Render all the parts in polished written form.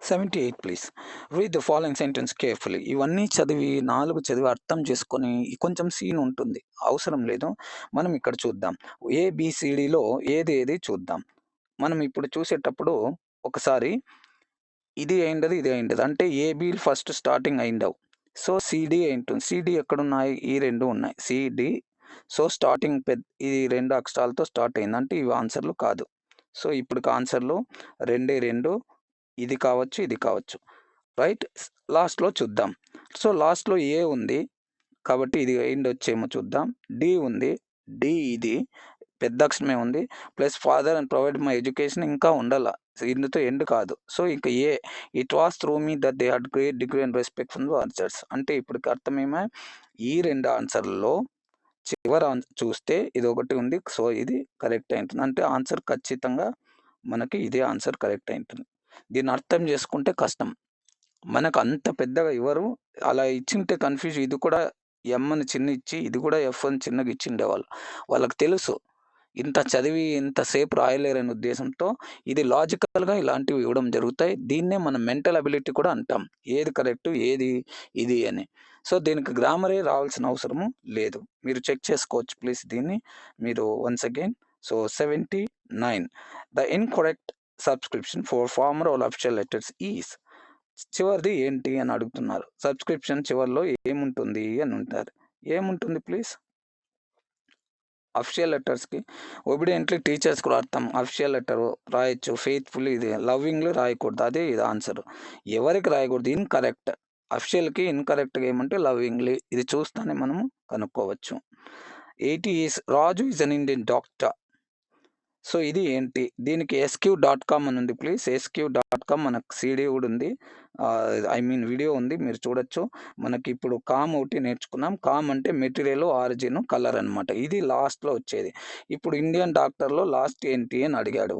78 please. Read the following sentence carefully. ఇవన్నీ చదివి 4 చదివి అర్థం చేసుకొని కొంచెం సీన్ ఉంటుంది. అవసరం లేదు. మనం ఇక్కడ చూద్దాం. ఏబిసిడిలో ఏది చూద్దాం. మనం ఇప్పుడు చూసేటప్పుడు ఒకసారి ఇది అయిండదు, ఇది అయిండదు. అంటే ఏబి ఫస్ట్ స్టార్టింగ్ అయిండవు. సో సిడి ఏంటుంది? సిడి ఎక్కడున్నాయి? ఈ 2 ఉన్నాయి. సిడి. సో స్టార్టింగ్ ఈ 2 అక్షరాలతో స్టార్ట్ అయింది. అంటే ఇవి ఆన్సర్లు కాదు. సో ఇప్పుడు ఆన్సర్లు 2 ఇది కావచ్చు, ఇది కావచ్చు. రైట్. లాస్ట్లో చూద్దాం. సో లాస్ట్లో ఏ ఉంది కాబట్టి ఇది ఎండ్ వచ్చేమో చూద్దాం. డి ఉంది. డి ఇది పెద్ద అక్షరమే ఉంది. Plus father and provide my education ఇంకా ఉండాల. ఇందుతో ఎండ్ కాదు. సో ఇంకా ఏ it was through me that they had great degree and respect from the answers. అంటే ఇప్పటికి అర్థమేమో ఈ 2 ఆన్సర్లలో చివరి చూస్తే ఇది ఒకటి ఉంది. సో ఇది కరెక్ట్ అయింటుంది. అంటే ఆన్సర్ ఖచ్చితంగా మనకి ఇదే ఆన్సర్ కరెక్ట్ అయింటుంది. దీన్ని అర్థం చేసుకుంటే కష్టం. మనకు అంత పెద్దగా ఇవ్వరు. అలా ఇచ్చింటే కన్ఫ్యూజ్. ఇది కూడా ఎం అని చిన్న ఇచ్చి ఇది కూడా ఎఫ్ అని చిన్నగా ఇచ్చిండేవాళ్ళు. వాళ్ళకి తెలుసు ఇంత చదివి ఇంతసేపు రాయలేరనే ఉద్దేశంతో ఇది లాజికల్గా ఇలాంటివి ఇవ్వడం జరుగుతాయి. దీన్నే మనం మెంటల్ అబిలిటీ కూడా అంటాం. ఏది కరెక్ట్, ఏది ఇది అని. సో దీనికి గ్రామరే రావాల్సిన అవసరము లేదు. మీరు చెక్ చేసుకోవచ్చు ప్లీజ్ దీన్ని మీరు once again. So 79 the incorrect subscription for former all official letters is. చివరిది ఏంటి అని అడుగుతున్నారు. సబ్స్క్రిప్షన్ చివరిలో ఏముంటుంది అని ఉంటారు. ఏముంటుంది ప్లీజ్? అఫిషియల్ లెటర్స్కి ఒబిడియంట్లీ టీచర్స్ కూడా అర్థం. అఫిషియల్ లెటర్ రాయొచ్చు. ఫెయిత్ఫుల్లీ ఇది లవ్వింగ్లీ రాయకూడదు. అదే ఇది ఆన్సర్. ఎవరికి రాయకూడదు? ఇన్కరెక్ట్. అఫిషియల్కి ఇన్కరెక్ట్గా ఏమంటే లవ్వింగ్లీ. ఇది చూస్తానే మనము కనుక్కోవచ్చు. 80 Raju is an Indian doctor. So ఇది ఏంటి? దీనికి SQ.com అని ఉంది ప్లీజ్. SQ.com మనకు సీడీ కూడా ఉంది. వీడియో ఉంది, మీరు చూడొచ్చు. మనకి ఇప్పుడు కామ్ ఒకటి నేర్చుకున్నాం. కామ్ అంటే మెటీరియల్, ఆరిజిన్, కలర్ అనమాట. ఇది లాస్ట్లో వచ్చేది. ఇప్పుడు ఇండియన్ డాక్టర్లో లాస్ట్ ఏంటి అని అడిగాడు.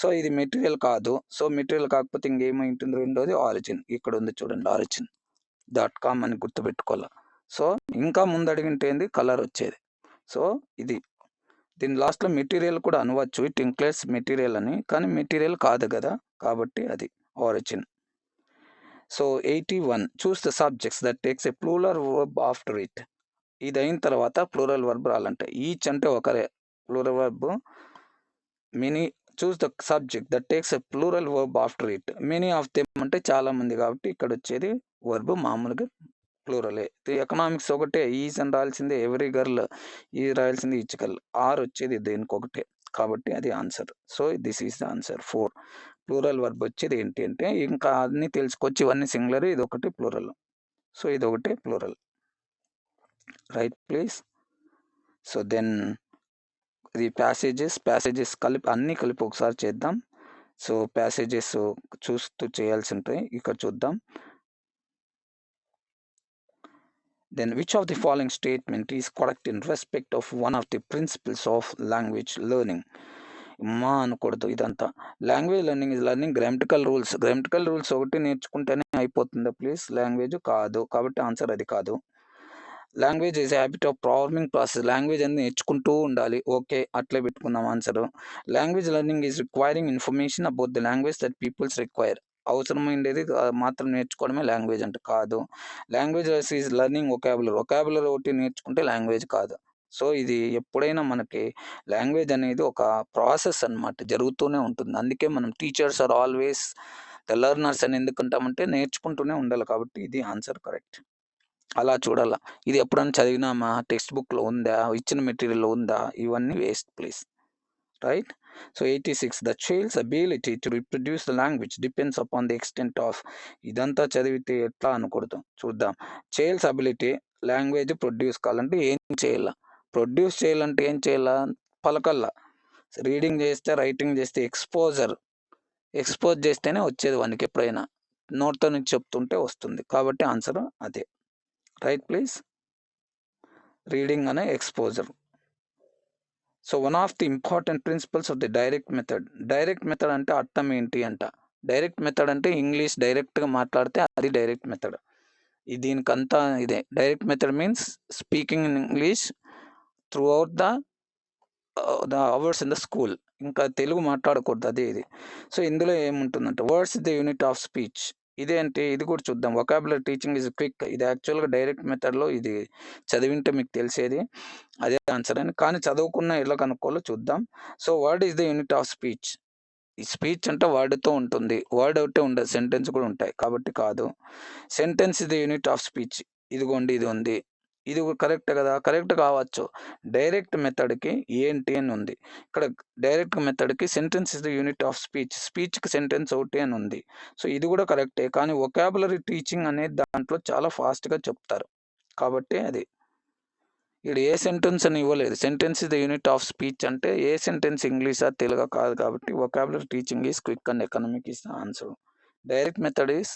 సో ఇది మెటీరియల్ కాదు. సో మెటీరియల్ కాకపోతే ఇంకేమైంటుంది? రెండోది ఆరిజిన్. ఇక్కడ ఉంది చూడండి, origin.com అని గుర్తుపెట్టుకోవాలి. సో ఇంకా ముందు అడిగింటే ఏంది? కలర్ వచ్చేది. సో ఇది దీని లాస్ట్లో మెటీరియల్ కూడా అనవచ్చు. ఇట్ ఇంక్లూడ్స్ మెటీరియల్ అని. కానీ మెటీరియల్ కాదు కదా, కాబట్టి అది origin. So 81 choose the subjects that takes a plural verb after it. ఇది అయిన తర్వాత ప్లూరల్ వర్బ్ రాలంటే ఈచ్ అంటే ఒకరే plural verb. Many choose the subject that takes a plural verb after it. Many of them అంటే చాలా మంది కాబట్టి ఇక్కడ వచ్చేది వర్బ్ మామూలుగా ప్లూరలే. ఎకనామిక్స్ ఒకటే. ఈజ్ అని రాయాల్సిందే. Every girl. ఈ రాయాల్సింది ఈచ్ గర్ల్. ఆర్ వచ్చేది దేనికి ఒకటే కాబట్టి అది answer. So this is the answer 4. Plural verb వచ్చేది ఏంటి అంటే ఇంకా అన్ని తెలుసుకొచ్చి ఇవన్నీ సింగులర్, ఇది ఒకటి ప్లూరల్. సో ఇది ఒకటే plural. Right please. So then ఇది ప్యాసేజెస్ కలిపి అన్నీ కలిపి ఒకసారి చేద్దాం. సో ప్యాసేజెస్ చూస్తూ చేయాల్సి ఉంటాయి. ఇక్కడ చూద్దాం. Then which of the following statement is correct in respect of one of the principles of language learning? మా అనకూడదు ఇదంతా. Language learning is learning grammatical rules. Grammatical rules ఒకటి నేర్చుకుంటేనే అయిపోతుందా ప్లీజ్? లాంగ్వేజ్ కాదు కాబట్టి ఆన్సర్ అది కాదు. Language is habit of problemming process. Language అనేది నేర్చుకుంటూ ఉండాలి. ఓకే, అట్లే పెట్టుకుందాం answer. Language learning is requiring information about the language that peoples require. అవసరమైండేది మాత్రం నేర్చుకోవడమే లాంగ్వేజ్ అంటే కాదు. లాంగ్వేజ్ ఈజ్ లెర్నింగ్ ఒకాబులరీ ఒకటి నేర్చుకుంటే లాంగ్వేజ్ కాదు. సో ఇది ఎప్పుడైనా మనకి లాంగ్వేజ్ అనేది ఒక ప్రాసెస్ అనమాట, జరుగుతూనే ఉంటుంది. అందుకే మనం teachers are always the learners అని ఎందుకంటామంటే నేర్చుకుంటూనే ఉండాలి. కాబట్టి ఇది ఆన్సర్ కరెక్ట్. అలా చూడాల. ఇది ఎప్పుడైనా చదివినామా? టెక్స్ట్ బుక్లో ఉందా? ఇచ్చిన మెటీరియల్లో ఉందా? ఇవన్నీ waste please. Right. So 86 the child's ability to reproduce the language depends upon the extent of. ఇదంతా చదివితే ఎట్లా అనకూడదు. చూద్దాం. చైల్డ్స్ అబిలిటీ లాంగ్వేజ్ ప్రొడ్యూస్ కావాలంటే ఏం చేయాల? ప్రొడ్యూస్ చేయాలంటే ఏం చేయాల? పలకల్లా. రీడింగ్ చేస్తే, రైటింగ్ చేస్తే ఎక్స్పోజ్ చేస్తేనే వచ్చేది వానికి. ఎప్పుడైనా నోట్తో నుంచి చెప్తుంటే వస్తుంది. కాబట్టి ఆన్సర్ అదే. Right please. రీడింగ్ అనే exposure. So one of the important principles of the direct method. Direct method అంటే అర్థం ఏంటి అంట? డైరెక్ట్ మెథడ్ అంటే ఇంగ్లీష్ డైరెక్ట్గా మాట్లాడితే అది డైరెక్ట్ మెథడ్. దీనికంతా ఇదే. Direct method means speaking in English throughout the hours in the school. ఇంకా తెలుగు మాట్లాడకూడదు అదే ఇది. సో, ఇందులో ఏముంటుందంటే words the unit of speech. ఇదేంటి ఇది కూడా చూద్దాం. Vocabulary teaching is quick. ఇది యాక్చువల్‌గా డైరెక్ట్ మెథడ్‌లో ఇది చదివింటే మీకు తెలిసేది. అదే ఆన్సర్ అని. కానీ చదవకున్నా ఎలా కనుక్కోవాలో చూద్దాం. So, word is the unit of speech. ఈ స్పీచ్ అంటే వర్డ్‌తో ఉంటుంది. వర్డ్ ఒకటే ఉండదు. సెంటెన్స్ కూడా ఉంటాయి. కాబట్టి కాదు. Sentence is the unit of speech. ఇదిగోండి ఇది ఉంది. ఇది కరెక్టే కదా! కరెక్ట్ కావచ్చు. డైరెక్ట్ మెథడ్‌కి ఏంటి అని ఉంది. ఇక్కడ డైరెక్ట్ మెథడ్‌కి sentence is the unit of speech. స్పీచ్‌కి సెంటెన్స్ ఒకటి అని ఉంది. సో, ఇది కూడా కరెక్టే. కానీ వొకాబులరీ టీచింగ్ అనేది దాంట్లో చాలా ఫాస్ట్‌గా చెప్తారు. కాబట్టి అది. ఈడ ఏ సెంటెన్స్ అని ఇవ్వలేదు. Sentence is the unit of speech అంటే ఏ సెంటెన్స్ ఇంగ్లీషా, తెలుగా కాదు కాబట్టి vocabulary teaching is quick and economic is the answer. Direct method is